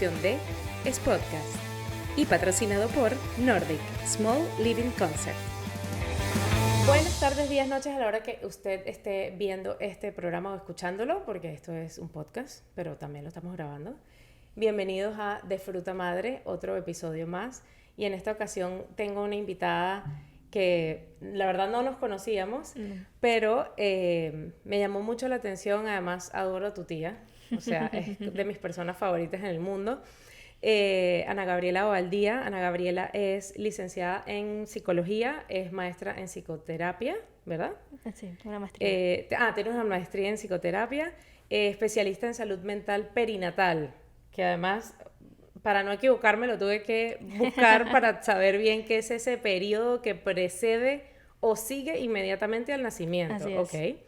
producción de Es Podcast y patrocinado por Nordic Small Living Concept. Buenas tardes, días, noches a la hora que usted esté viendo este programa o escuchándolo, porque esto es un podcast, pero también lo estamos grabando. Bienvenidos a De Fruta Madre, otro episodio más. Y en esta ocasión tengo una invitada que la verdad no nos conocíamos, pero me llamó mucho la atención. Además, adoro a tu tía, o sea, es de mis personas favoritas en el mundo. Ana Gabriela Ovaldía. Ana Gabriela es licenciada en psicología, es maestra en psicoterapia, ¿verdad? Sí, una maestría. Tienes una maestría en psicoterapia, especialista en salud mental perinatal, que además, para no equivocarme, lo tuve que buscar para saber bien qué es ese periodo que precede o sigue inmediatamente al nacimiento. Así es. Okay.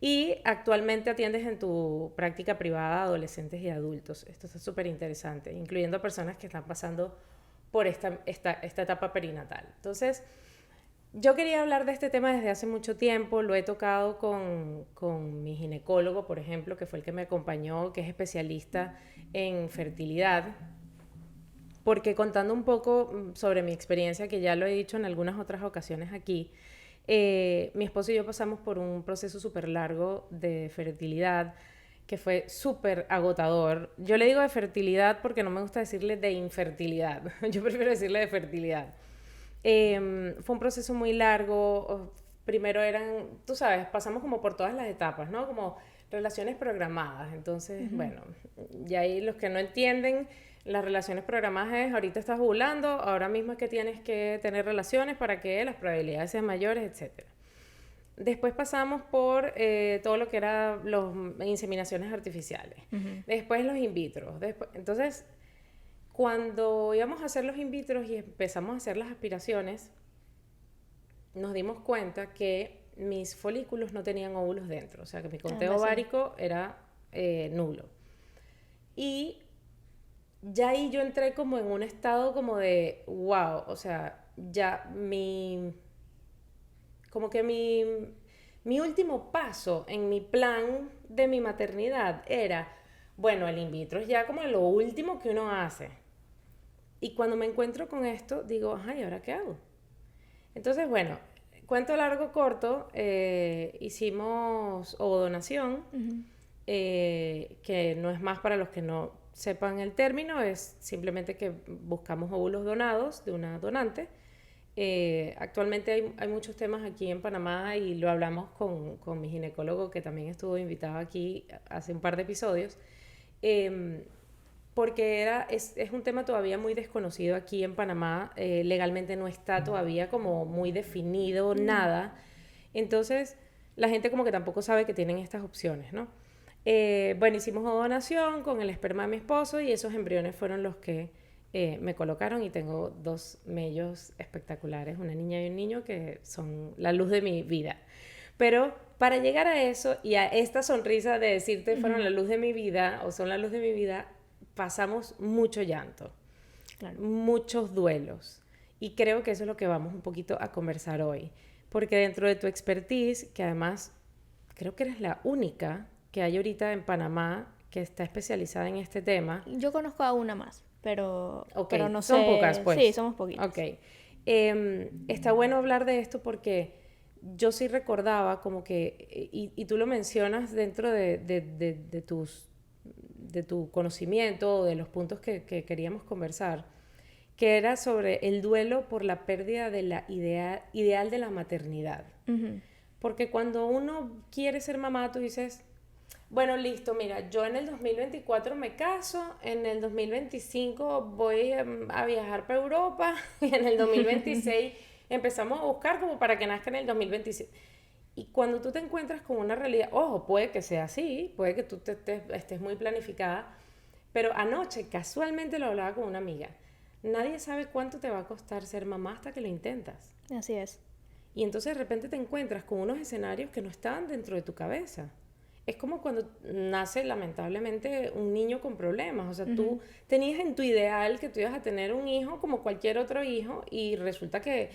Y actualmente atiendes en tu práctica privada a adolescentes y adultos. Esto está súper interesante, incluyendo a personas que están pasando por esta etapa perinatal. Entonces, yo quería hablar de este tema desde hace mucho tiempo. Lo he tocado con mi ginecólogo, por ejemplo, que fue el que me acompañó, que es especialista en fertilidad. Porque contando un poco sobre mi experiencia, que ya lo he dicho en algunas otras ocasiones aquí, mi esposo y yo pasamos por un proceso súper largo de fertilidad que fue súper agotador. Yo le digo de fertilidad porque no me gusta decirle de infertilidad. Yo prefiero decirle de fertilidad. Fue un proceso muy largo. Primero tú sabes, pasamos como por todas las etapas, ¿no? Como relaciones programadas. Entonces, bueno, y ahí los que no entienden, las relaciones programadas es, ahorita estás ovulando, ahora mismo es que tienes que tener relaciones para que las probabilidades sean mayores, etc. Después pasamos por todo lo que era las inseminaciones artificiales. Después los in vitro. Entonces, cuando íbamos a hacer los in vitro y empezamos a hacer las aspiraciones, nos dimos cuenta que mis folículos no tenían óvulos dentro. O sea, que mi conteo ovárico era nulo. Y ya ahí yo entré como en un estado como de wow, o sea, ya como que mi último paso en mi plan de mi maternidad era, bueno, el in vitro es ya como lo último que uno hace. Y cuando me encuentro con esto, digo, ay, ¿ahora qué hago? Entonces, bueno, cuento largo corto, hicimos ovodonación, que no es más para los que no sepan el término, es simplemente que buscamos óvulos donados de una donante. Actualmente hay muchos temas aquí en Panamá y lo hablamos con mi ginecólogo, que también estuvo invitado aquí hace un par de episodios, porque es un tema todavía muy desconocido aquí en Panamá. Legalmente no está todavía como muy definido nada. Entonces, la gente como que tampoco sabe que tienen estas opciones, ¿no? Bueno, hicimos donación con el esperma de mi esposo y esos embriones fueron los que me colocaron, y tengo 2 mellos espectaculares, una niña y un niño, que son la luz de mi vida. Pero para llegar a eso y a esta sonrisa de decirte fueron la luz de mi vida o son la luz de mi vida, pasamos mucho llanto, claro, muchos duelos. Y creo que eso es lo que vamos un poquito a conversar hoy. Porque dentro de tu expertise, que además creo que eres la única que hay ahorita en Panamá que está especializada en este tema. Yo conozco a una más, pero no sé. Son pocas, pues. Sí, somos poquitas. Ok. Está bueno hablar de esto porque yo sí recordaba como que, y tú lo mencionas dentro de tu conocimiento, de los puntos que queríamos conversar, que era sobre el duelo por la pérdida de la ideal de la maternidad. Porque cuando uno quiere ser mamá, tú dices, bueno, listo, mira, yo en el 2024 me caso, en el 2025 voy a viajar para Europa y en el 2026 empezamos a buscar como para que nazca en el 2026. Y cuando tú te encuentras con una realidad, ojo, puede que sea así, puede que tú estés muy planificada, pero anoche casualmente lo hablaba con una amiga. Nadie sabe cuánto te va a costar ser mamá hasta que lo intentas. Así es. Y entonces de repente te encuentras con unos escenarios que no estaban dentro de tu cabeza. Es como cuando nace lamentablemente un niño con problemas. O sea, tú tenías en tu ideal que tú ibas a tener un hijo como cualquier otro hijo y resulta que,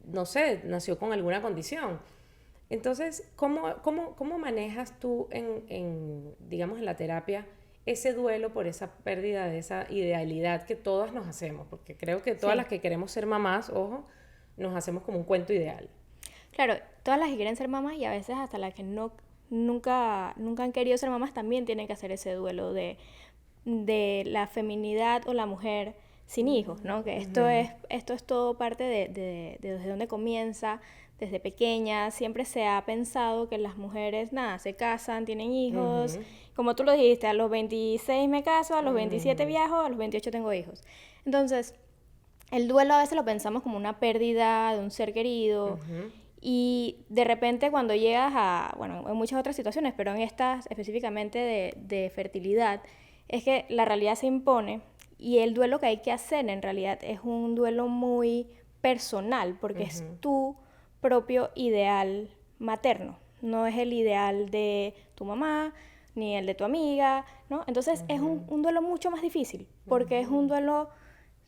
no sé, nació con alguna condición. Entonces, ¿cómo manejas tú digamos, en la terapia ese duelo por esa pérdida de esa idealidad que todas nos hacemos, porque creo que todas las que queremos ser mamás, ojo, nos hacemos como un cuento ideal. Claro, todas las que quieren ser mamás y a veces hasta las que nunca han querido ser mamás también tienen que hacer ese duelo de la feminidad o la mujer sin hijos, ¿no? Que esto es todo parte de desde donde comienza. Desde pequeña siempre se ha pensado que las mujeres, se casan, tienen hijos. Como tú lo dijiste, a los 26 me caso, a los 27 viajo, a los 28 tengo hijos. Entonces, el duelo a veces lo pensamos como una pérdida de un ser querido. Y de repente cuando llegas en muchas otras situaciones, pero en estas específicamente de fertilidad, es que la realidad se impone y el duelo que hay que hacer en realidad es un duelo muy personal, porque es tu propio ideal materno, no es el ideal de tu mamá ni el de tu amiga, ¿no? Entonces es un duelo mucho más difícil, porque es un duelo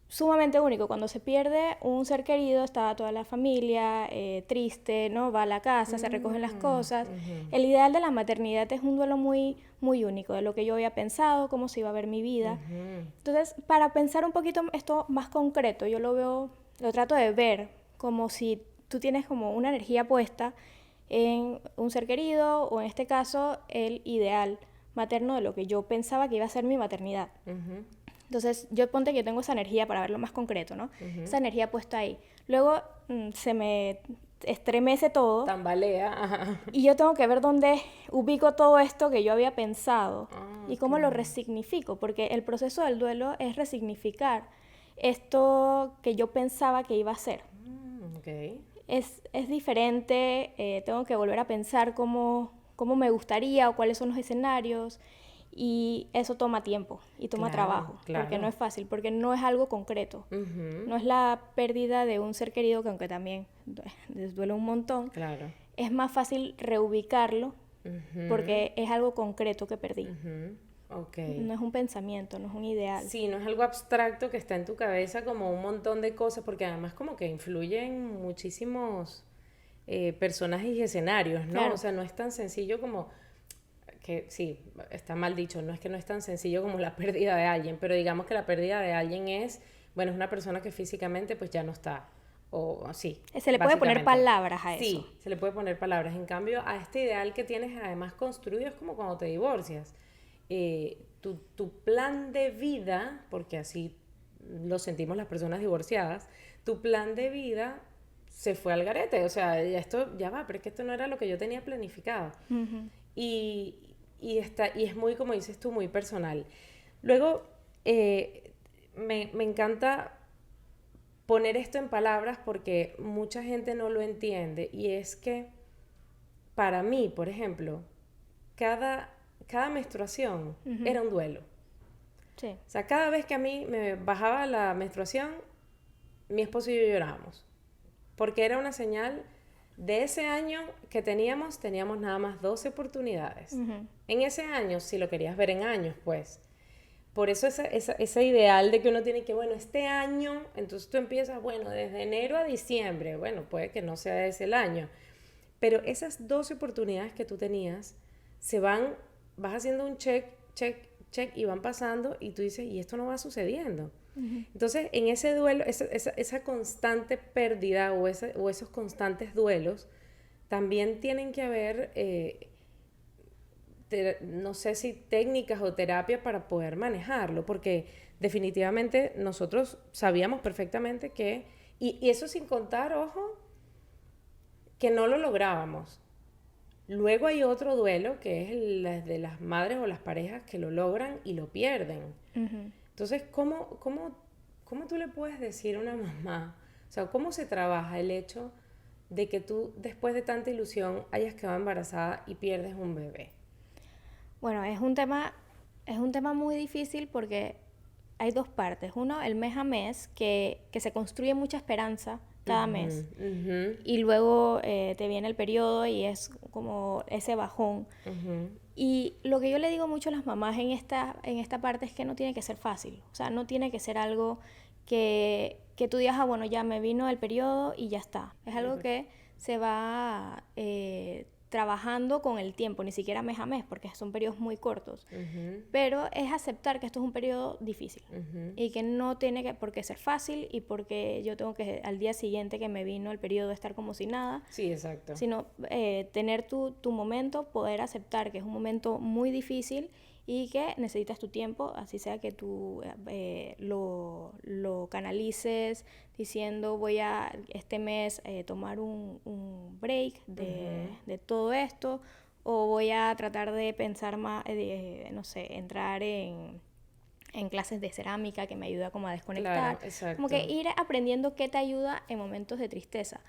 sumamente único. Cuando se pierde un ser querido, está toda la familia triste, ¿no? Va a la casa, se recogen las cosas. El ideal de la maternidad es un duelo muy, muy único, de lo que yo había pensado, cómo se iba a ver mi vida. Entonces, para pensar un poquito esto más concreto, yo lo trato de ver como si tú tienes como una energía puesta en un ser querido, o en este caso, el ideal materno de lo que yo pensaba que iba a ser mi maternidad. Entonces, yo ponte que yo tengo esa energía para verlo más concreto, ¿no? Esa energía puesta ahí. Luego se me estremece todo. Tambalea. Y yo tengo que ver dónde ubico todo esto que yo había pensado y cómo lo resignifico, porque el proceso del duelo es resignificar esto que yo pensaba que iba a ser. Es diferente, tengo que volver a pensar cómo me gustaría o cuáles son los escenarios. Y eso toma tiempo y toma trabajo, porque no es fácil, porque no es algo concreto. No es la pérdida de un ser querido, que aunque también les duele un montón, es más fácil reubicarlo porque es algo concreto que perdí. No es un pensamiento, no es un ideal. Sí, no es algo abstracto que está en tu cabeza como un montón de cosas, porque además como que influyen muchísimos personajes y escenarios, ¿no? O sea, no es tan sencillo como... que sí, está mal dicho, no es que no es tan sencillo como la pérdida de alguien, pero digamos que la pérdida de alguien es una persona que físicamente pues ya no está, o sí. Se le puede poner palabras a eso. Sí, se le puede poner palabras. En cambio, a este ideal que tienes además construido es como cuando te divorcias. Tu plan de vida, porque así lo sentimos las personas divorciadas, tu plan de vida se fue al garete, o sea, ya va, pero es que esto no era lo que yo tenía planificado. Y es muy, como dices tú, muy personal. Luego, me encanta poner esto en palabras porque mucha gente no lo entiende, y es que para mí, por ejemplo, cada menstruación era un duelo. Sí. O sea, cada vez que a mí me bajaba la menstruación, mi esposo y yo llorábamos, porque era una señal. De ese año que teníamos nada más 12 oportunidades. En ese año, si lo querías ver en años, pues. Por eso ese ideal de que uno tiene que, este año, entonces tú empiezas, desde enero a diciembre, puede que no sea ese el año. Pero esas 12 oportunidades que tú tenías, vas haciendo un check, y van pasando, y tú dices, y esto no va sucediendo. Entonces, en ese duelo, esa constante pérdida o esos constantes duelos, también tienen que haber, no sé si técnicas o terapias para poder manejarlo, porque definitivamente nosotros sabíamos perfectamente que, y eso sin contar, ojo, que no lo lográbamos. Luego hay otro duelo, que es el de las madres o las parejas que lo logran y lo pierden. Entonces, ¿cómo tú le puedes decir a una mamá? O sea, ¿cómo se trabaja el hecho de que tú, después de tanta ilusión, hayas quedado embarazada y pierdes un bebé? Bueno, es un tema muy difícil porque hay dos partes. Uno, el mes a mes, que se construye mucha esperanza cada mes. Y luego te viene el periodo y es como ese bajón. Y lo que yo le digo mucho a las mamás en esta parte es que no tiene que ser fácil. O sea, no tiene que ser algo que tú digas, ya me vino el periodo y ya está. Es algo que se va trabajando con el tiempo, ni siquiera mes a mes, porque son periodos muy cortos. Ujú. Pero es aceptar que esto es un periodo difícil Ujú. y que no tiene por qué ser fácil y porque yo tengo que al día siguiente que me vino el periodo estar como si nada, Sí, exacto. sino tener tu momento, poder aceptar que es un momento muy difícil y que necesitas tu tiempo, así sea que tú lo canalices diciendo voy a este mes tomar un break de todo esto, o voy a tratar de pensar más, no sé, entrar en clases de cerámica que me ayuda como a desconectar. Claro, exacto. Como que ir aprendiendo qué te ayuda en momentos de tristeza.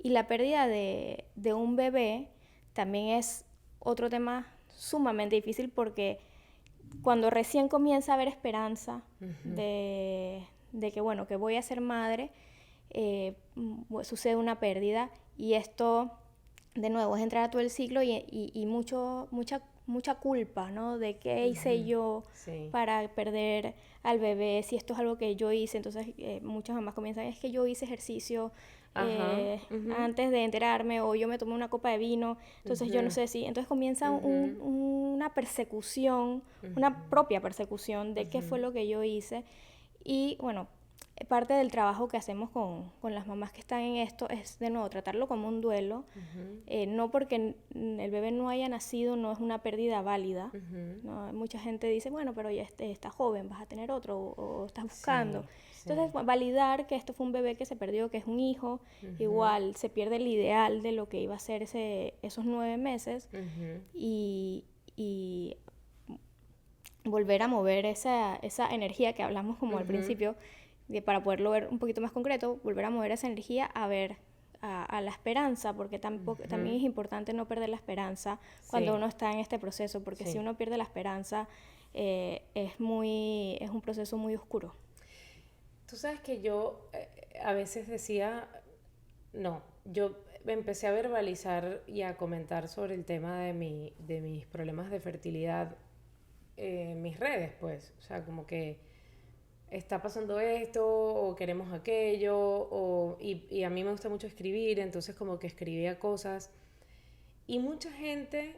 Y la pérdida de un bebé también es otro tema sumamente difícil porque cuando recién comienza a haber esperanza de que, bueno, que voy a ser madre, sucede una pérdida y esto, de nuevo, es entrar a todo el ciclo y mucha culpa, ¿no? De qué hice yo Sí. para perder al bebé, si esto es algo que yo hice. Entonces muchas mamás comienzan, es que yo hice ejercicio antes de enterarme, o yo me tomé una copa de vino, entonces yo no sé si, entonces comienza una persecución, una propia persecución de qué fue lo que yo hice. Y bueno, parte del trabajo que hacemos con las mamás que están en esto es, de nuevo, tratarlo como un duelo. No porque el bebé no haya nacido, no es una pérdida válida. ¿No? Mucha gente dice, bueno, pero ya está joven, vas a tener otro, o estás buscando. Sí. Entonces, validar que esto fue un bebé que se perdió, que es un hijo, igual se pierde el ideal de lo que iba a ser esos 9 meses, y volver a mover esa energía que hablamos como al principio, para poderlo ver un poquito más concreto, volver a mover esa energía a ver a la esperanza, porque también es importante no perder la esperanza cuando uno está en este proceso, porque si uno pierde la esperanza, es un proceso muy oscuro. Tú sabes que yo a veces decía, no, yo empecé a verbalizar y a comentar sobre el tema de mis problemas de fertilidad en mis redes, pues, o sea, como que está pasando esto o queremos aquello, y a mí me gusta mucho escribir, entonces como que escribía cosas y mucha gente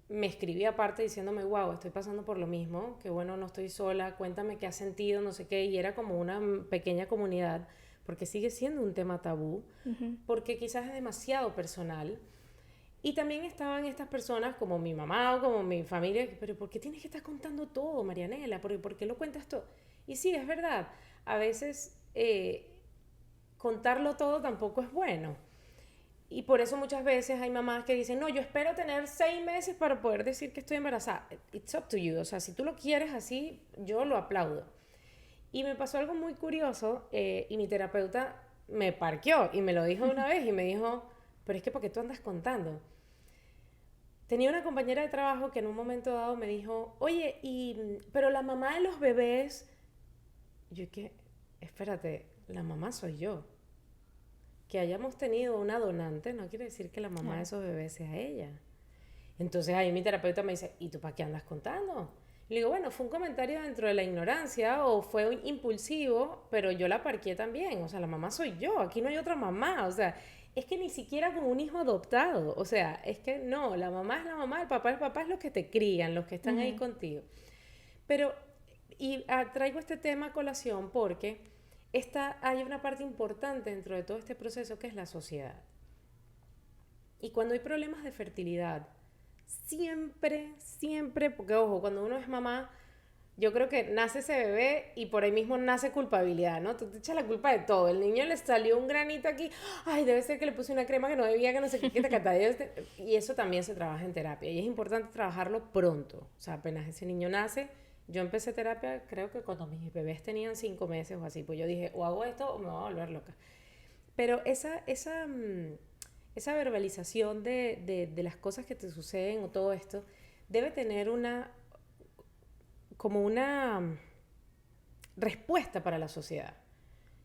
me escribía aparte diciéndome, wow, estoy pasando por lo mismo, que bueno, no estoy sola, cuéntame qué has sentido, no sé qué, y era como una pequeña comunidad, porque sigue siendo un tema tabú, porque quizás es demasiado personal. Y también estaban estas personas como mi mamá o como mi familia, pero ¿por qué tienes que estar contando todo, Marianela? ¿Por qué lo cuentas todo? Y sí, es verdad, a veces contarlo todo tampoco es bueno. Y por eso muchas veces hay mamás que dicen, no, yo espero tener 6 meses para poder decir que estoy embarazada. It's up to you. O sea, si tú lo quieres así, yo lo aplaudo. Y me pasó algo muy curioso y mi terapeuta me parqueó y me lo dijo una vez y me dijo, pero es que ¿por qué tú andas contando? Tenía una compañera de trabajo que en un momento dado me dijo, oye, pero la mamá de los bebés, yo que, espérate, la mamá soy yo. Que hayamos tenido una donante no quiere decir que la mamá de esos bebés sea ella. Entonces ahí mi terapeuta me dice, ¿y tú para qué andas contando? Y le digo, bueno, fue un comentario dentro de la ignorancia o fue un impulsivo, pero yo la parqué también. O sea, la mamá soy yo, aquí no hay otra mamá. O sea, es que ni siquiera como un hijo adoptado. O sea, es que no, la mamá es la mamá, el papá es los que te crían, los que están ahí contigo. Pero, traigo este tema a colación porque hay una parte importante dentro de todo este proceso que es la sociedad. Y cuando hay problemas de fertilidad, siempre, porque ojo, cuando uno es mamá, yo creo que nace ese bebé y por ahí mismo nace culpabilidad, ¿no? Tú te echas la culpa de todo. El niño le salió un granito aquí, ay, debe ser que le puse una crema que no debía, que no sé qué, que te cata. Y eso también se trabaja en terapia. Y es importante trabajarlo pronto. O sea, apenas ese niño nace. Yo empecé terapia, creo que cuando mis bebés tenían 5 meses o así. Pues yo dije, o hago esto o me voy a volver loca. Pero esa verbalización de las cosas que te suceden o todo esto debe tener como una respuesta para la sociedad.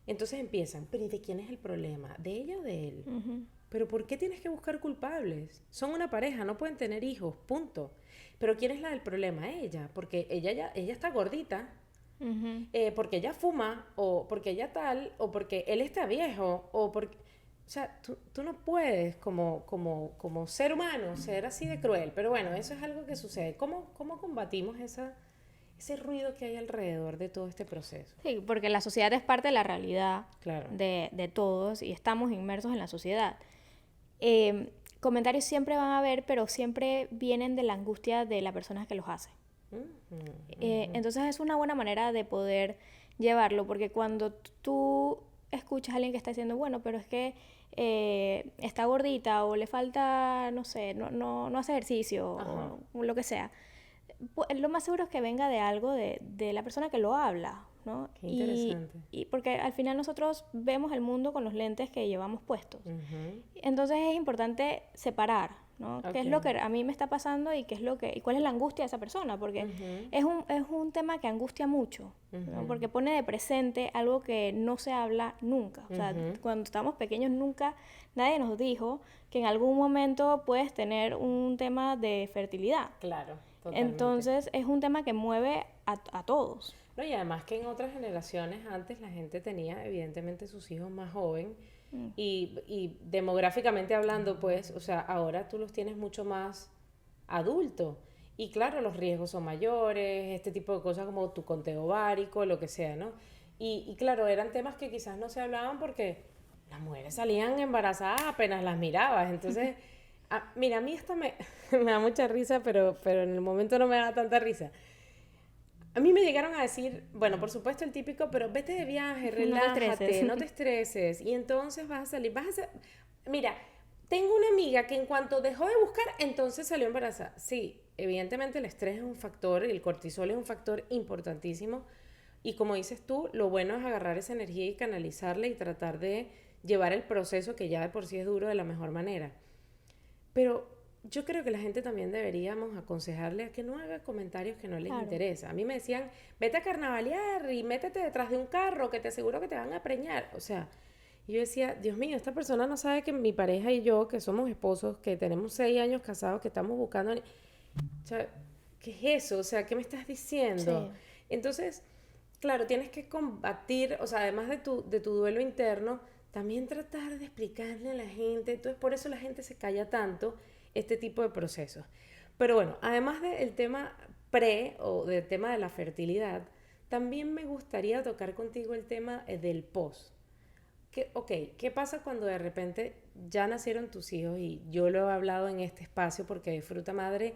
Entonces empiezan, pero ¿y de quién es el problema? ¿De ella o de él? ¿Pero por qué tienes que buscar culpables? Son una pareja, no pueden tener hijos, punto. Pero ¿quién es la del problema? Ella, porque ella está gordita, porque ella fuma, o porque ella tal, o porque él está viejo, o porque... o sea, tú no puedes como ser humano ser así de cruel, pero bueno, eso es algo que sucede. ¿Cómo combatimos ese ruido que hay alrededor de todo este proceso? Sí, porque la sociedad es parte de la realidad Claro. de todos y estamos inmersos en la sociedad. Comentarios siempre van a haber, pero siempre vienen de la angustia de la persona que los hace. Entonces es una buena manera de poder llevarlo, porque cuando tú escuchas a alguien que está diciendo, bueno, pero es que está gordita o le falta, no sé, no hace ejercicio o lo que sea, lo más seguro es que venga de algo de la persona que lo habla, ¿no? Qué interesante. Y porque al final nosotros vemos el mundo con los lentes que llevamos puestos. Entonces es importante separar, ¿no? ¿Qué es lo que a mí me está pasando y qué es y cuál es la angustia de esa persona? Porque es un tema que angustia mucho, ¿no? Porque pone de presente algo que no se habla nunca. O sea, cuando estábamos pequeños nunca nadie nos dijo que en algún momento puedes tener un tema de fertilidad. Claro, totalmente. Entonces es un tema que mueve a todos. No, y además que en otras generaciones antes la gente tenía evidentemente sus hijos más joven y demográficamente hablando, pues, o sea, ahora tú los tienes mucho más adultos. Y claro, los riesgos son mayores, este tipo de cosas como tu conteo ovárico, lo que sea, ¿no? Y claro, eran temas que quizás no se hablaban porque las mujeres salían embarazadas apenas las mirabas. Entonces, mira, a mí esto me da mucha risa, pero en el momento no me da tanta risa. A mí me llegaron a decir, bueno, por supuesto el típico, pero vete de viaje, relájate, no te estreses, y entonces vas a salir, Mira, tengo una amiga que en cuanto dejó de buscar, entonces salió embarazada. Sí, evidentemente el estrés es un factor, el cortisol es un factor importantísimo, y como dices tú, lo bueno es agarrar esa energía y canalizarla y tratar de llevar el proceso que ya de por sí es duro de la mejor manera. Pero yo creo que la gente también deberíamos aconsejarle a que no haga comentarios que no les interesa. A mí me decían, vete a carnavalear y métete detrás de un carro que te aseguro que te van a preñar. O sea, yo decía, Dios mío, esta persona no sabe que mi pareja y yo, que somos esposos, que tenemos 6 años casados, que estamos buscando... O sea, ¿qué es eso? O sea, ¿qué me estás diciendo? Sí. Entonces, claro, tienes que combatir, o sea, además de tu duelo interno, también tratar de explicarle a la gente. Entonces, por eso la gente se calla tanto este tipo de procesos. Pero bueno, además del tema o del tema de la fertilidad, también me gustaría tocar contigo el tema del post. ¿Qué pasa cuando de repente ya nacieron tus hijos? Y yo lo he hablado en este espacio porque Fruta Madre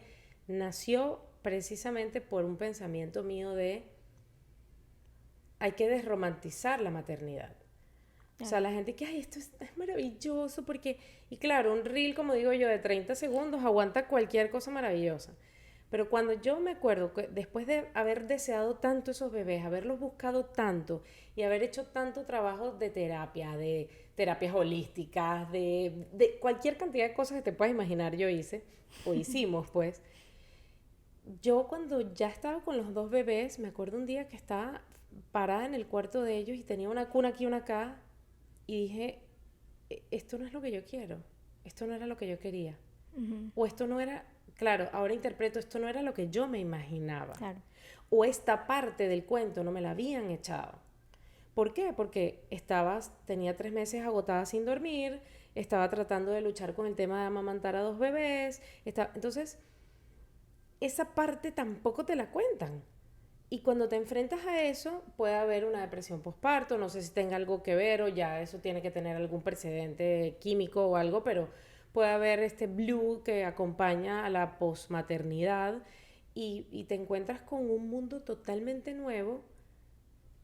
nació precisamente por un pensamiento mío de hay que desromantizar la maternidad. O sea, la gente que, ay, esto es maravilloso porque... Y claro, un reel, como digo yo, de 30 segundos aguanta cualquier cosa maravillosa. Pero cuando yo me acuerdo que después de haber deseado tanto esos bebés, haberlos buscado tanto y haber hecho tanto trabajo de terapia, de terapias holísticas, de cualquier cantidad de cosas que te puedas imaginar yo hice, o hicimos pues, yo cuando ya estaba con los 2 bebés, me acuerdo un día que estaba parada en el cuarto de ellos y tenía una cuna aquí y una acá y dije, esto no es lo que yo quiero, esto no era lo que yo quería, o esto no era, claro, ahora interpreto, esto no era lo que yo me imaginaba, Claro. o esta parte del cuento no me la habían echado. ¿Por qué? Porque tenía 3 meses agotada sin dormir, estaba tratando de luchar con el tema de amamantar a 2 bebés, entonces esa parte tampoco te la cuentan. Y cuando te enfrentas a eso, puede haber una depresión postparto, no sé si tenga algo que ver o ya eso tiene que tener algún precedente químico o algo, pero puede haber este blue que acompaña a la posmaternidad y te encuentras con un mundo totalmente nuevo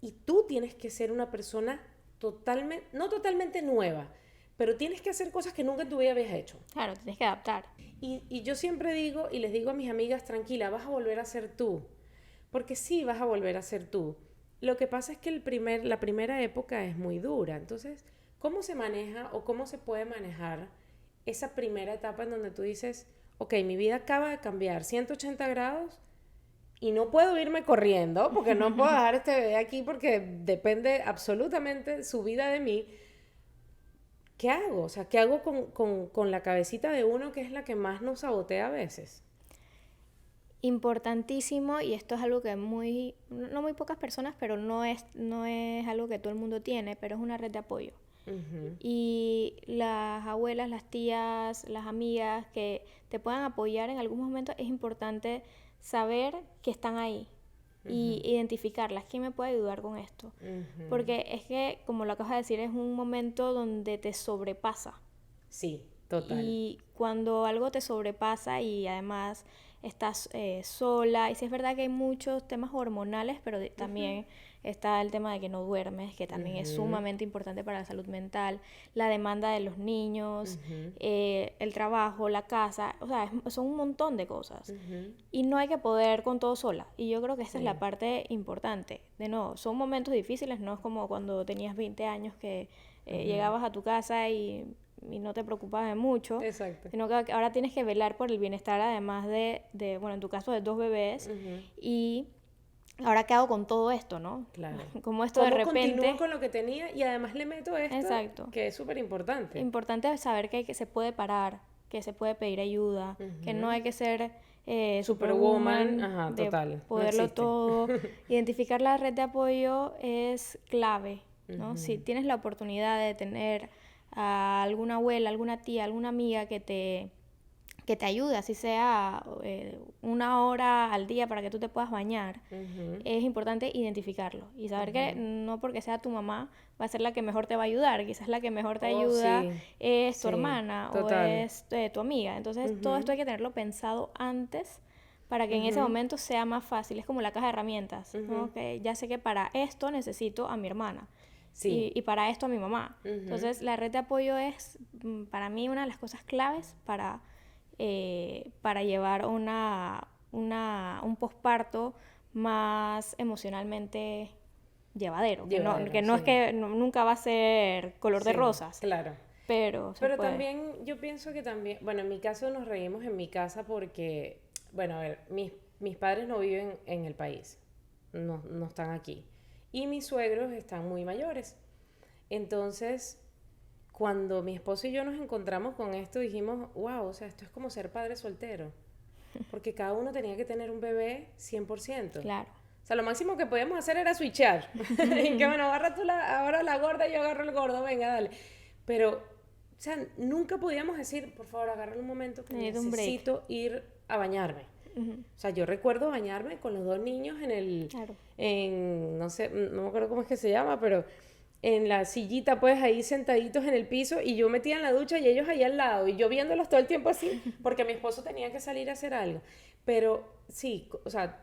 y tú tienes que ser una persona totalmente, no totalmente nueva, pero tienes que hacer cosas que nunca en tu vida habías hecho. Claro, tienes que adaptar. Y yo siempre digo, y les digo a mis amigas, tranquila, vas a volver a ser tú. Porque sí vas a volver a ser tú. Lo que pasa es que la primera época es muy dura. Entonces, ¿cómo se maneja o cómo se puede manejar esa primera etapa en donde tú dices, ok, mi vida acaba de cambiar 180 grados y no puedo irme corriendo porque no puedo dejar este bebé aquí porque depende absolutamente su vida de mí? ¿Qué hago? O sea, ¿qué hago con la cabecita de uno que es la que más nos sabotea a veces? Importantísimo, y esto es algo que no muy pocas personas, pero no es algo que todo el mundo tiene, pero es una red de apoyo. Ujú. Y las abuelas, las tías, las amigas que te puedan apoyar en algún momento, es importante saber que están ahí y identificarlas. ¿Quién me puede ayudar con esto? Ujú. Porque es que, como lo acabas de decir, es un momento donde te sobrepasa. Sí, total. Y cuando algo te sobrepasa y además estás sola, y sí es verdad que hay muchos temas hormonales, pero también está el tema de que no duermes, que también es Ujú. sumamente importante para la salud mental, la demanda de los niños, Ujú. el trabajo, la casa, o sea, son un montón de cosas. Ujú. Y no hay que poder con todo sola. Y yo creo que esta es la Sí. parte importante. De nuevo, son momentos difíciles, no es como cuando tenías 20 años que llegabas a tu casa y no te preocupabas de mucho, Exacto. sino que ahora tienes que velar por el bienestar, además bueno, en tu caso de 2 bebés, Ujú. y ahora qué hago con todo esto, ¿no? Claro. Como esto de ¿Cómo continúo repente, con lo que tenía? Y además le meto esto, exacto, que es súper importante. importante saber que se puede parar, que se puede pedir ayuda, que no hay que ser Superwoman, superwoman, ajá, de total, no poderlo existe. todo. Identificar la red de apoyo es clave, ¿no? Si Ujú. tienes la oportunidad de tener a alguna abuela, alguna tía, alguna amiga que te ayude, así sea 1 hora al día para que tú te puedas bañar, Ujú. es importante identificarlo y saber que Ujú. no porque sea tu mamá va a ser la que mejor te va a ayudar, quizás la que mejor te Oh, ayuda sí, es tu sí, hermana o total. es tu amiga. Entonces todo Ujú. esto hay que tenerlo pensado antes para que en ese Ujú. momento sea más fácil. Es como la caja de herramientas, Ujú. ¿no? Que ya sé que para esto necesito a mi hermana Sí. y para esto a mi mamá. Ujú. Entonces la red de apoyo es para mí una de las cosas claves para llevar un posparto más emocionalmente llevadero, que Llevadero, no es sí. que nunca va a ser color de Sí, rosas, claro. pero se Pero puede. también, yo pienso que también, bueno, en mi caso nos reímos en mi casa porque, bueno, a ver, mis padres no viven en el país, no están aquí. Y mis suegros están muy mayores. Entonces, cuando mi esposo y yo nos encontramos con esto, dijimos, wow, o sea, esto es como ser padre soltero. Porque cada uno tenía que tener un bebé 100%. Claro. O sea, lo máximo que podíamos hacer era switchar. Y que bueno, agarra tú ahora la gorda y yo agarro el gordo, venga, dale. Pero, o sea, nunca podíamos decir, por favor, agarra un momento que Necesito un break. necesito ir a bañarme. Ujú. O sea, yo recuerdo bañarme con los dos niños Claro. no sé, no me acuerdo cómo es que se llama, pero en la sillita, pues ahí sentaditos en el piso y yo metía en la ducha y ellos ahí al lado y yo viéndolos todo el tiempo así, porque mi esposo tenía que salir a hacer algo. Pero sí, o sea,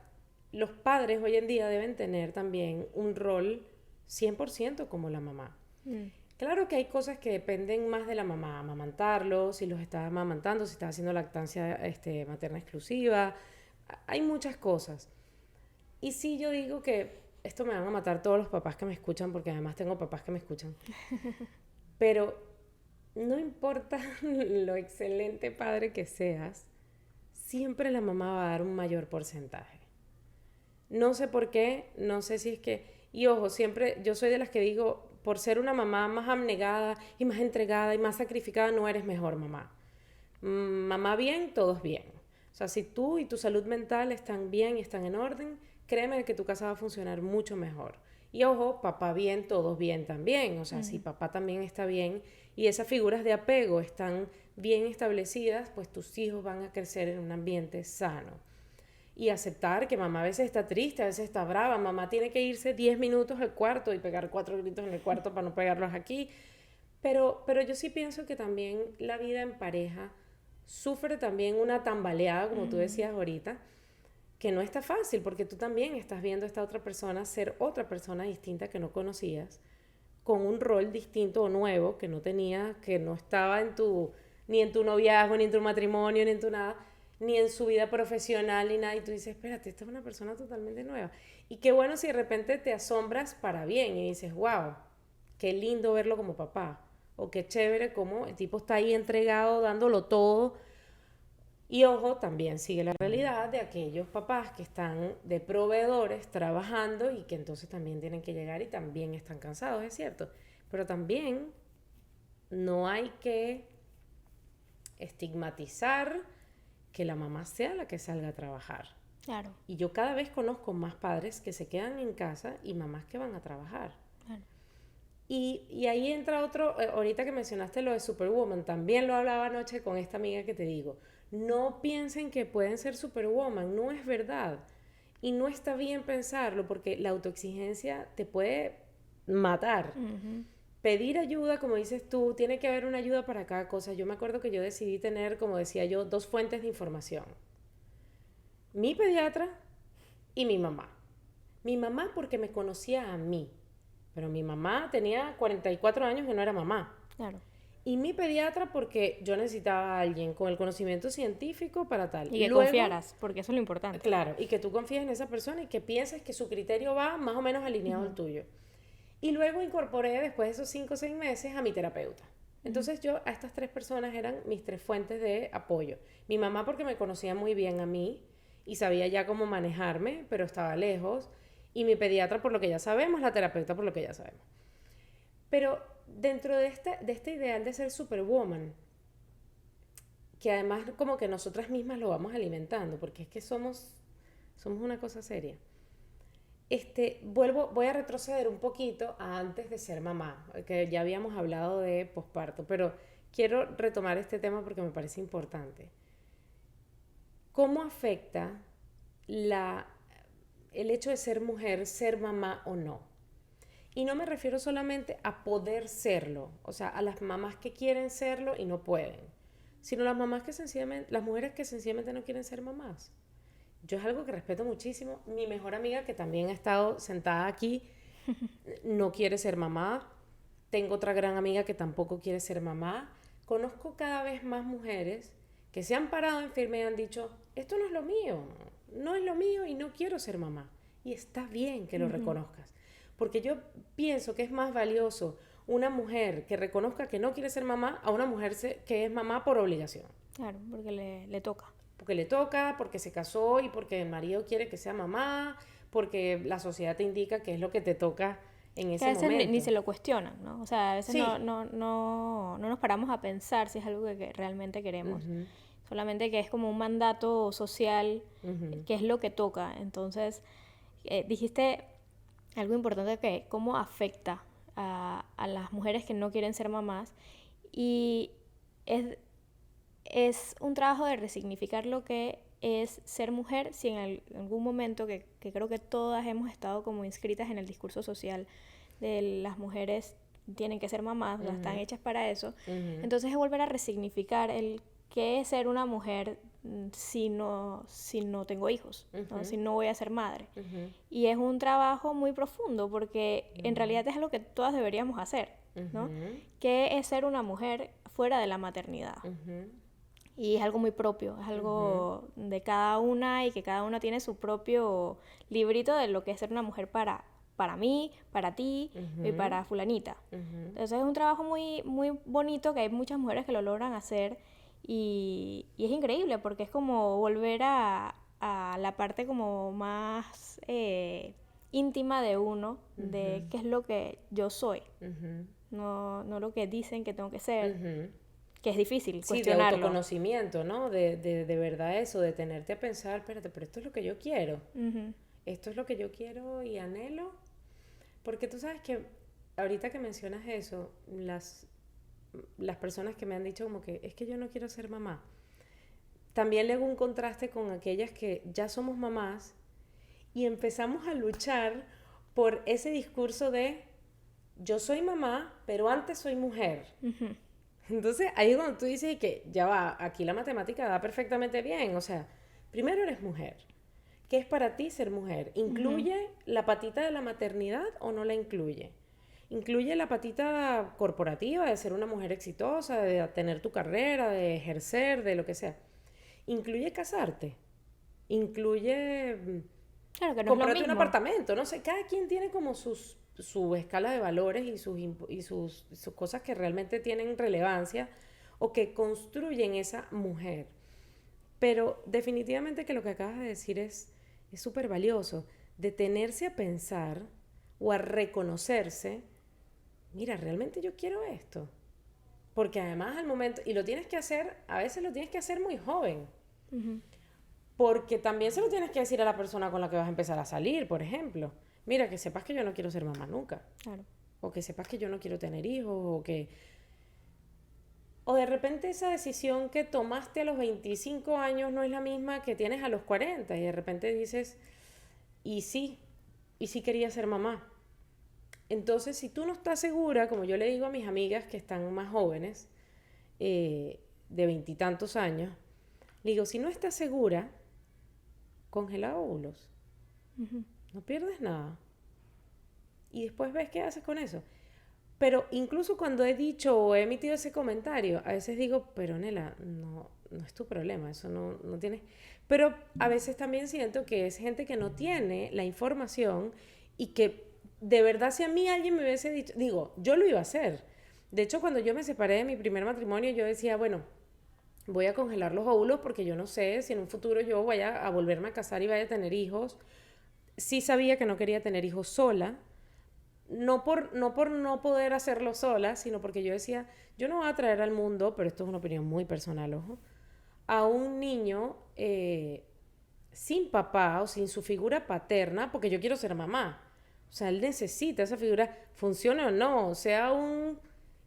los padres hoy en día deben tener también un rol 100% como la mamá. Mm. Claro que hay cosas que dependen más de la mamá, amamantarlo, si los está amamantando, si está haciendo lactancia materna exclusiva, hay muchas cosas. Y sí, yo digo que esto me van a matar todos los papás que me escuchan, porque además tengo papás que me escuchan. Pero no importa lo excelente padre que seas, siempre la mamá va a dar un mayor porcentaje. No sé por qué, no sé si es que... Y ojo, siempre yo soy de las que digo, por ser una mamá más abnegada y más entregada y más sacrificada, no eres mejor mamá. Mamá bien, todos bien. O sea, si tú y tu salud mental están bien y están en orden, créeme que tu casa va a funcionar mucho mejor. Y ojo, papá bien, todos bien también. O sea, si Ujú. papá también está bien y esas figuras de apego están bien establecidas, pues tus hijos van a crecer en un ambiente sano. Y aceptar que mamá a veces está triste, a veces está brava, mamá tiene que irse 10 minutos al cuarto y pegar 4 gritos en el cuarto para no pegarlos aquí. Pero yo sí pienso que también la vida en pareja sufre también una tambaleada, como tú Mm. decías ahorita, que no está fácil, porque tú también estás viendo a esta otra persona ser otra persona distinta que no conocías, con un rol distinto o nuevo que no tenías, que no estaba ni en tu noviazgo, ni en tu matrimonio, ni en tu nada, ni en su vida profesional, ni nada, y tú dices, espérate, esta es una persona totalmente nueva. Y qué bueno si de repente te asombras para bien y dices, wow, qué lindo verlo como papá, o qué chévere como el tipo está ahí entregado, dándolo todo. Y ojo, también sigue la realidad de aquellos papás que están de proveedores trabajando y que entonces también tienen que llegar y también están cansados, es cierto. Pero también no hay que estigmatizar que la mamá sea la que salga a trabajar. Claro, Y yo cada vez conozco más padres que se quedan en casa y mamás que van a trabajar. claro. Y ahí entra otro, ahorita que mencionaste lo de Superwoman, también lo hablaba anoche con esta amiga que te digo. No piensen que pueden ser Superwoman, no es verdad. Y no está bien pensarlo porque la autoexigencia te puede matar. Ujú. Pedir ayuda, como dices tú, tiene que haber una ayuda para cada cosa. Yo me acuerdo que yo decidí tener, como decía yo, dos fuentes de información. Mi pediatra y mi mamá. Mi mamá porque me conocía a mí, pero mi mamá tenía 44 años y no era mamá. Claro. Y mi pediatra porque yo necesitaba a alguien con el conocimiento científico para tal. Y Y que luego, confiaras, porque eso es lo importante. claro, y que tú confíes en esa persona y que pienses que su criterio va más o menos alineado al Ujú, tuyo. Y luego incorporé después de esos 5 o 6 meses a mi terapeuta. ujú. Entonces yo, a estas tres personas eran mis tres fuentes de apoyo. Mi mamá porque me conocía muy bien a mí y sabía ya cómo manejarme, pero estaba lejos. Y mi pediatra por lo que ya sabemos, la terapeuta por lo que ya sabemos. Pero dentro de este ideal de ser superwoman, que además como que nosotras mismas lo vamos alimentando, porque es que somos una cosa seria. Voy a retroceder un poquito a antes de ser mamá, que ya habíamos hablado de posparto, pero quiero retomar este tema porque me parece importante. ¿Cómo afecta la, el hecho de ser mujer, ser mamá o no? Y no me refiero solamente a poder serlo, o sea, a las mamás que quieren serlo y no pueden, sino las mamás que sencillamente, las mujeres que sencillamente no quieren ser mamás. Yo es algo que respeto muchísimo. Mi mejor amiga, que también ha estado sentada aquí, no quiere ser mamá. Tengo otra gran amiga que tampoco quiere ser mamá. Conozco cada vez más mujeres que se han parado en firme y han dicho, esto no es lo mío, no es lo mío y no quiero ser mamá. Y está bien que lo Ujú. reconozcas. Porque yo pienso que es más valioso una mujer que reconozca que no quiere ser mamá a una mujer que es mamá por obligación. Claro, porque le toca. Porque le toca, porque se casó y porque el marido quiere que sea mamá, porque la sociedad te indica que es lo que te toca en Que a ese veces ni momento. se lo cuestionan, ¿no? O sea, a veces Sí. no nos paramos a pensar si es algo que realmente queremos. Ujú, Solamente que es como un mandato social, ujú, que es lo que toca. Entonces, dijiste algo importante que cómo afecta a las mujeres que no quieren ser mamás. Y es, es un trabajo de resignificar lo que es ser mujer, si en algún momento, que creo que todas hemos estado como inscritas en el discurso social de las mujeres tienen que ser mamás, o sea, están ujú, hechas para eso. ujú, Entonces es volver a resignificar el qué es ser una mujer si no tengo hijos, ¿no? ujú, Si no voy a ser madre. ujú, Y es un trabajo muy profundo porque en ujú, realidad es algo que todas deberíamos hacer, ¿no? ujú, ¿Qué es ser una mujer fuera de la maternidad? ujú, Y es algo muy propio, es ujú, algo de cada una y que cada una tiene su propio librito de lo que es ser una mujer para mí, para ti y ujú, para fulanita. ujú. Entonces es un trabajo muy, muy bonito que hay muchas mujeres que lo logran hacer y es increíble porque es como volver a la parte como más íntima de uno, de qué es lo que yo soy, Ujú, no lo que dicen que tengo que ser, ujú. que es difícil Sí, de cuestionarlo. autoconocimiento, ¿no? De verdad eso, de tenerte a pensar, espérate, pero esto es lo que yo quiero. Ujú, Esto es lo que yo quiero y anhelo. Porque tú sabes que ahorita que mencionas eso, las personas que me han dicho como que es que yo no quiero ser mamá, también le hago un contraste con aquellas que ya somos mamás y empezamos a luchar por ese discurso de yo soy mamá, pero antes soy mujer. ujú, Entonces ahí es cuando tú dices que ya va, aquí la matemática da perfectamente bien. O sea, primero eres mujer. ¿Qué es para ti ser mujer? ujú. ¿Incluye la patita de la maternidad o no la incluye? ¿Incluye la patita corporativa de ser una mujer exitosa, de tener tu carrera, de ejercer, de lo que sea? ¿Incluye casarte? ¿Incluye Claro que no es lo comprarte un mismo. apartamento? No sé, cada quien tiene como su escala de valores y sus cosas que realmente tienen relevancia o que construyen esa mujer. Pero definitivamente que lo que acabas de decir es súper valioso. Detenerse a pensar o a reconocerse, mira, realmente yo quiero esto. Porque además al momento, y lo tienes que hacer, a veces lo tienes que hacer muy joven. Ujú, Porque también se lo tienes que decir a la persona con la que vas a empezar a salir, por ejemplo. Mira, que sepas que yo no quiero ser mamá nunca. Claro. O que sepas que yo no quiero tener hijos, o que... O de repente esa decisión que tomaste a los 25 años no es la misma que tienes a los 40 y de repente dices, y sí quería ser mamá. Entonces, si tú no estás segura, como yo le digo a mis amigas que están más jóvenes, de 20 y tantos años, le digo, si no estás segura, congela óvulos. No pierdes nada. Y después ves qué haces con eso. Pero incluso cuando he dicho o he emitido ese comentario, a veces digo, pero Nela, no es tu problema, eso no tiene... Pero a veces también siento que es gente que no tiene la información y que de verdad si a mí alguien me hubiese dicho, digo, yo lo iba a hacer. De hecho, cuando yo me separé de mi primer matrimonio, yo decía, bueno, voy a congelar los óvulos porque yo no sé si en un futuro yo vaya a volverme a casar y vaya a tener hijos. Sí sabía que no quería tener hijos sola, no por no poder hacerlo sola, sino porque yo decía, yo no voy a traer al mundo, pero esto es una opinión muy personal, ojo, a un niño sin papá o sin su figura paterna, porque yo quiero ser mamá. O sea, él necesita esa figura, funcione o no, sea un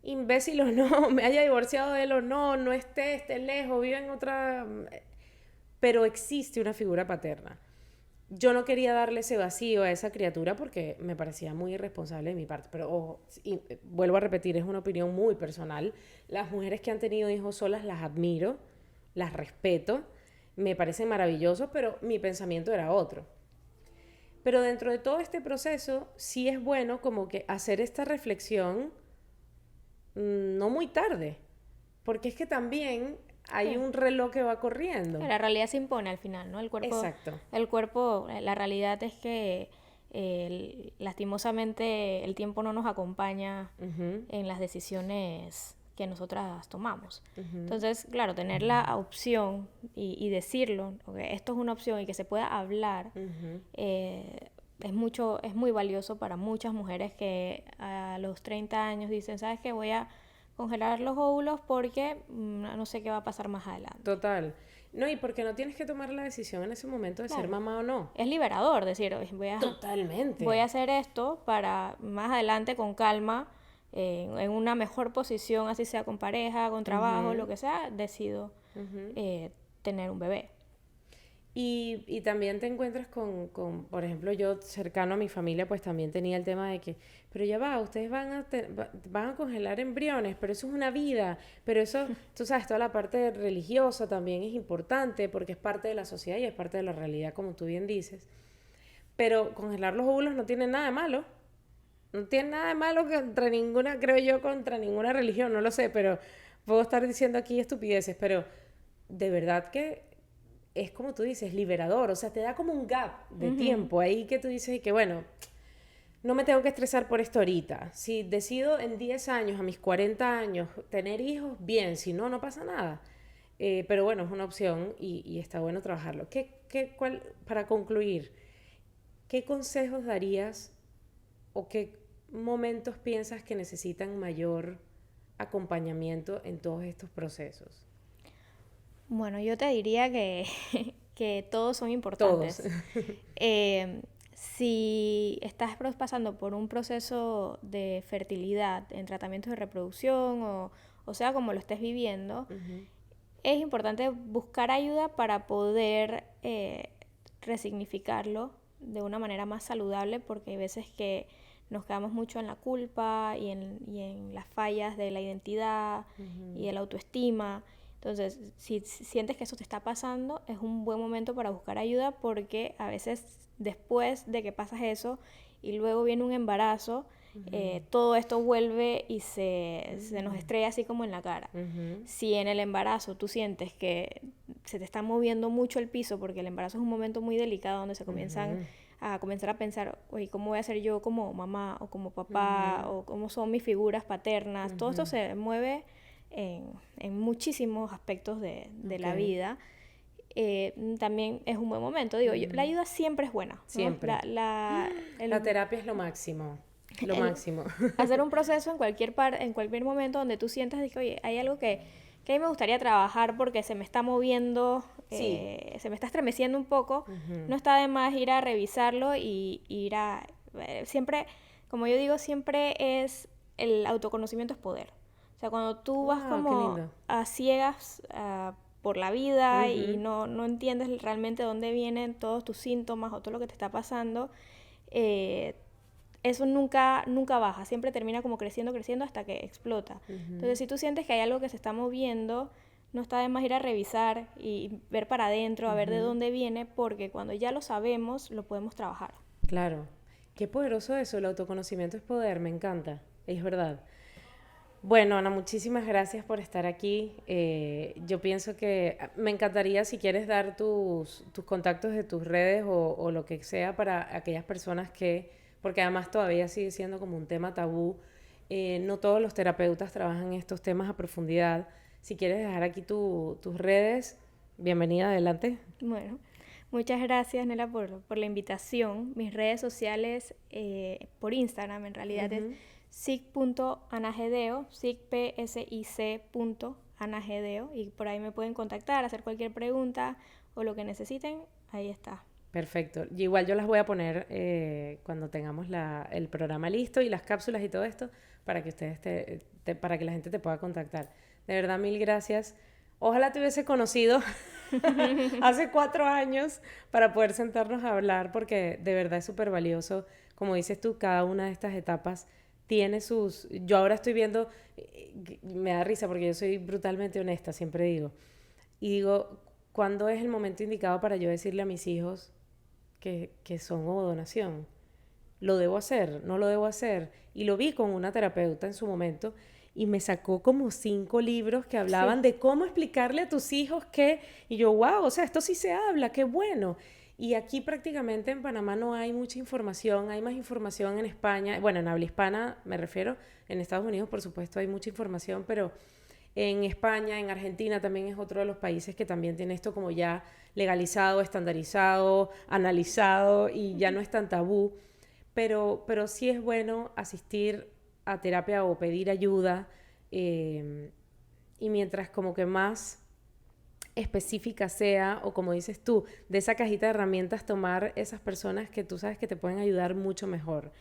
imbécil o no, me haya divorciado de él o no, no esté lejos, vive en otra... Pero existe una figura paterna. Yo no quería darle ese vacío a esa criatura porque me parecía muy irresponsable de mi parte. Pero ojo, vuelvo a repetir, es una opinión muy personal. Las mujeres que han tenido hijos solas las admiro, las respeto, me parece maravilloso, pero mi pensamiento era otro. Pero dentro de todo este proceso, sí es bueno como que hacer esta reflexión no muy tarde. Porque es que también hay un reloj que va corriendo. La realidad se impone al final, ¿no? Exacto. El cuerpo, la realidad es que lastimosamente el tiempo no nos acompaña en las decisiones que nosotras tomamos. Entonces, claro, tener la opción y decirlo, okay, esto es una opción y que se pueda hablar, es muy valioso para muchas mujeres que a los 30 años dicen, ¿sabes qué? Voy a congelar los óvulos porque no sé qué va a pasar más adelante. Total. No, y porque no tienes que tomar la decisión en ese momento de ser mamá o no. Es liberador decir, Totalmente. Voy a hacer esto para más adelante con calma, en una mejor posición, así sea con pareja, con trabajo, lo que sea, decido tener un bebé. Y también te encuentras con, por ejemplo, yo cercano a mi familia, pues también tenía el tema de que, pero ya va, ustedes van a congelar embriones, pero eso es una vida, pero eso, tú sabes, toda la parte religiosa también es importante porque es parte de la sociedad y es parte de la realidad, como tú bien dices. Pero congelar los óvulos no tiene nada de malo. No tiene nada de malo contra ninguna, creo yo, contra ninguna religión, no lo sé, pero puedo estar diciendo aquí estupideces, pero de verdad que es como tú dices, liberador, o sea, te da como un gap de tiempo ahí que tú dices que bueno, no me tengo que estresar por esto ahorita. Si decido en 10 años, a mis 40 años, tener hijos, bien, si no, no pasa nada. Pero bueno, es una opción y está bueno trabajarlo. Para concluir, ¿qué consejos darías o qué momentos piensas que necesitan mayor acompañamiento en todos estos procesos? Bueno, yo te diría que todos son importantes. Todos. Si estás pasando por un proceso de fertilidad en tratamientos de reproducción o sea como lo estés viviendo, es importante buscar ayuda para poder resignificarlo de una manera más saludable, porque hay veces que nos quedamos mucho en la culpa y en las fallas de la identidad y de la autoestima. Entonces, si sientes que eso te está pasando, es un buen momento para buscar ayuda, porque a veces después de que pasas eso y luego viene un embarazo, todo esto vuelve y se nos estrella así como en la cara. Si en el embarazo tú sientes que se te está moviendo mucho el piso, porque el embarazo es un momento muy delicado donde se comienzan a comenzar a pensar, oye, ¿cómo voy a ser yo como mamá o como papá o cómo son mis figuras paternas? Todo esto se mueve en muchísimos aspectos de la vida. También es un buen momento. Digo, la ayuda siempre es buena, ¿no? Siempre. La terapia es lo máximo. Lo máximo. Hacer un proceso en cualquier momento donde tú sientas que, oye, hay algo que a mí me gustaría trabajar porque se me está moviendo se me está estremeciendo un poco, no está de más ir a revisarlo y ir a... siempre, como yo digo, siempre es el autoconocimiento es poder. O sea, cuando tú vas como a ciegas por la vida y no entiendes realmente dónde vienen todos tus síntomas o todo lo que te está pasando, eso nunca baja, siempre termina como creciendo hasta que explota. Entonces, si tú sientes que hay algo que se está moviendo, no está de más ir a revisar y ver para adentro, a ver de dónde viene, porque cuando ya lo sabemos, lo podemos trabajar. Claro. Qué poderoso eso, el autoconocimiento es poder, me encanta, es verdad. Bueno, Ana, muchísimas gracias por estar aquí. Yo pienso que me encantaría si quieres dar tus contactos de tus redes o lo que sea para aquellas personas que, porque además todavía sigue siendo como un tema tabú, no todos los terapeutas trabajan estos temas a profundidad. Si quieres dejar aquí tus redes, bienvenida, adelante. Bueno, muchas gracias, Nela, por la invitación. Mis redes sociales por Instagram en realidad es sic.anagedeo, sic.anagedeo, y por ahí me pueden contactar, hacer cualquier pregunta o lo que necesiten, ahí está. Perfecto. Y igual yo las voy a poner cuando tengamos el programa listo y las cápsulas y todo esto para que ustedes para que la gente te pueda contactar. De verdad, mil gracias. Ojalá te hubiese conocido hace 4 años para poder sentarnos a hablar, porque de verdad es súper valioso. Como dices tú, cada una de estas etapas tiene sus... Yo ahora estoy viendo, me da risa porque yo soy brutalmente honesta, siempre digo. Y digo, ¿cuándo es el momento indicado para yo decirle a mis hijos que son ovodonación? ¿Lo debo hacer? ¿No lo debo hacer? Y lo vi con una terapeuta en su momento y me sacó como 5 libros que hablaban de cómo explicarle a tus hijos qué. Y yo, wow, o sea, esto sí se habla, qué bueno. Y aquí prácticamente en Panamá no hay mucha información, hay más información en España, bueno, en habla hispana me refiero, en Estados Unidos por supuesto hay mucha información, pero en España, en Argentina también es otro de los países que también tiene esto como ya legalizado, estandarizado, analizado y ya no es tan tabú, pero sí es bueno asistir a terapia o pedir ayuda y mientras como que más específica sea, o como dices tú, de esa cajita de herramientas tomar esas personas que tú sabes que te pueden ayudar mucho mejor.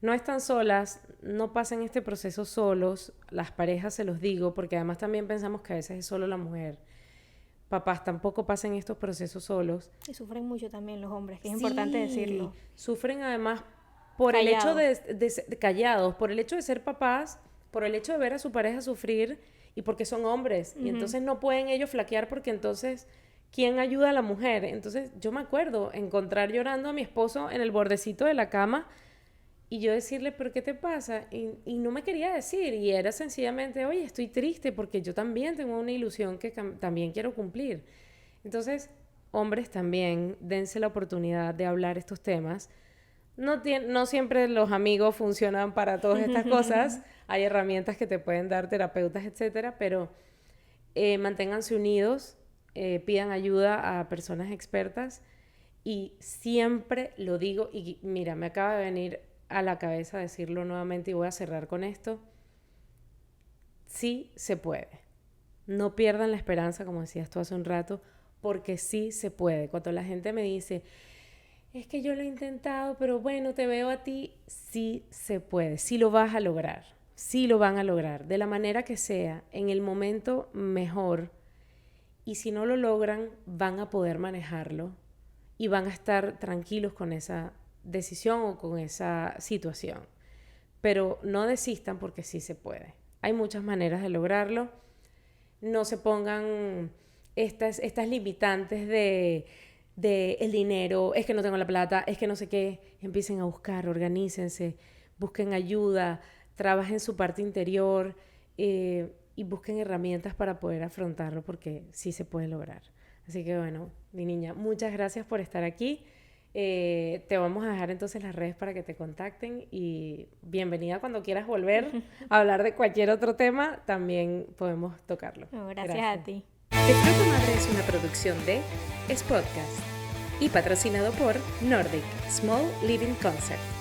No están solas, no pasen este proceso solos, las parejas se los digo, porque además también pensamos que a veces es solo la mujer. Papás tampoco pasen estos procesos solos. Y sufren mucho también los hombres, que es importante decirlo. Sufren además por el hecho de callados, por el hecho de ser papás, por el hecho de ver a su pareja sufrir y porque son hombres. Y entonces no pueden ellos flaquear porque entonces, ¿quién ayuda a la mujer? Entonces yo me acuerdo encontrar llorando a mi esposo en el bordecito de la cama y yo decirle, ¿pero qué te pasa? Y no me quería decir. Y era sencillamente, oye, estoy triste porque yo también tengo una ilusión que también quiero cumplir. Entonces, hombres también, dense la oportunidad de hablar estos temas. No siempre los amigos funcionan para todas estas cosas. Hay herramientas que te pueden dar terapeutas, etcétera, pero manténganse unidos, pidan ayuda a personas expertas y siempre lo digo, y mira, me acaba de venir a la cabeza decirlo nuevamente y voy a cerrar con esto. Sí se puede. No pierdan la esperanza, como decías tú hace un rato, porque sí se puede. Cuando la gente me dice, es que yo lo he intentado, pero bueno, te veo a ti, sí se puede, sí lo vas a lograr, sí lo van a lograr, de la manera que sea, en el momento mejor, y si no lo logran, van a poder manejarlo y van a estar tranquilos con esa decisión o con esa situación. Pero no desistan porque sí se puede. Hay muchas maneras de lograrlo. No se pongan estas limitantes de el dinero, es que no tengo la plata, es que no sé qué. Empiecen a buscar, organícense, busquen ayuda, trabajen su parte interior y busquen herramientas para poder afrontarlo porque sí se puede lograr. Así que bueno, mi niña, muchas gracias por estar aquí. Te vamos a dejar entonces las redes para que te contacten y bienvenida cuando quieras volver a hablar de cualquier otro tema, también podemos tocarlo. No, gracias a ti. De Fruto Madre es una producción de Es Podcast y patrocinado por Nordic Small Living Concept.